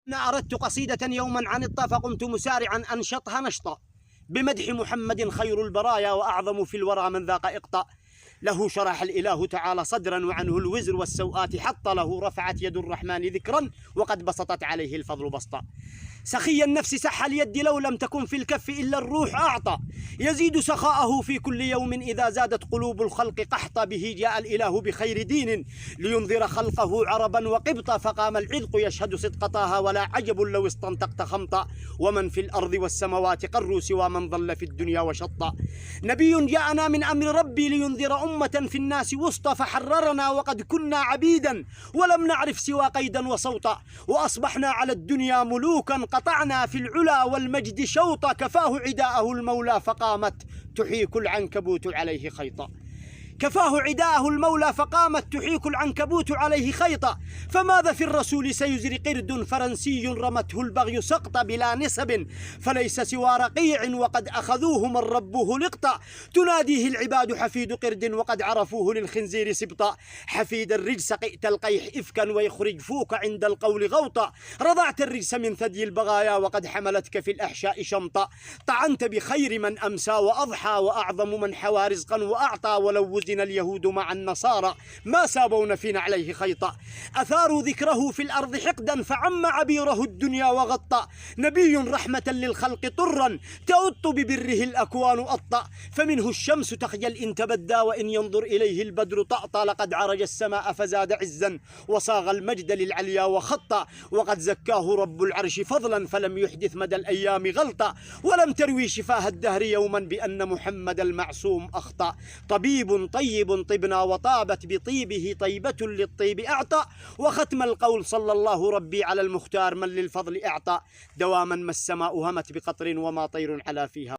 أنا أردت قصيدة يوما عن الطا فقمت مسارعا أنشطها نشطا بمدح محمد خير البرايا وأعظم في الورى من ذاق إقطاء. له شرح الإله تعالى صدرا وعنه الوزر والسوءات حط له رفعت يد الرحمن ذكرا وقد بسطت عليه الفضل بسطا. سخي النفس سح اليد لو لم تكن في الكف إلا الروح أعطى يزيد سخاءه في كل يوم إذا زادت قلوب الخلق قحطا. به جاء الإله بخير دين لينذر خلقه عربا وقبطا فقام العذق يشهد صدق طه ولا عجب لو استنطقت خمطا. ومن في الأرض والسماوات قروا سوى من ضل في الدنيا وشطا. نبي جاءنا من أمر ربي لينذر أمة في الناس وسطى فحررنا وقد كنا عبيدا ولم نعرف سوى قيدا وصوتا. وأصبحنا على الدنيا ملوكا قطعنا في العلا والمجد شوطا. كفاه عداءه المولى فقامت تحيك العنكبوت عليه خيطا. كفاه عداءه المولى فقامت تحيك العنكبوت عليه خيطا. فماذا في الرسول سيزري قرد فرنسي رمته البغي سقطا بلا نسب فليس سوى رقيع وقد أخذوه من ربه لقطا. تناديه العباد حفيد قرد وقد عرفوه للخنزير سبطا. حفيد الرجس قئت القيح إفكا ويخرج فوك عند القول غوطا. رضعت الرجس من ثدي البغايا وقد حملتك في الأحشاء شمطا. طعنت بخير من أمسى وأضحى وأعظم من حوى رزقا وأعطى. ولو وزن اليهود مع النصارى ما سابون في نعليه خيطا. أثاروا ذكره في الأرض حقدا فعم عبيره الدنيا وغطى. نبي رحمة للخلق طرا تؤط ببره الأكوان أطأ. فمنه الشمس تخجل إن تبدى وإن ينظر إليه البدر طأطا. لقد عرج السماء فزاد عزا وصاغ المجد للعليا وخطا. وقد زكاه رب العرش فضلا فلم يحدث مدى الأيام غلطا. ولم تروي شفاه الدهر يوما بأن محمد المعصوم أخطأ. طبيب طيب طبنا وطابت بطيبه طيبة للطيب أعطى. وختم القول صلى الله ربي على المختار من للفضل أعطى. دواما ما السماء همت بقطر وما طير على فيها.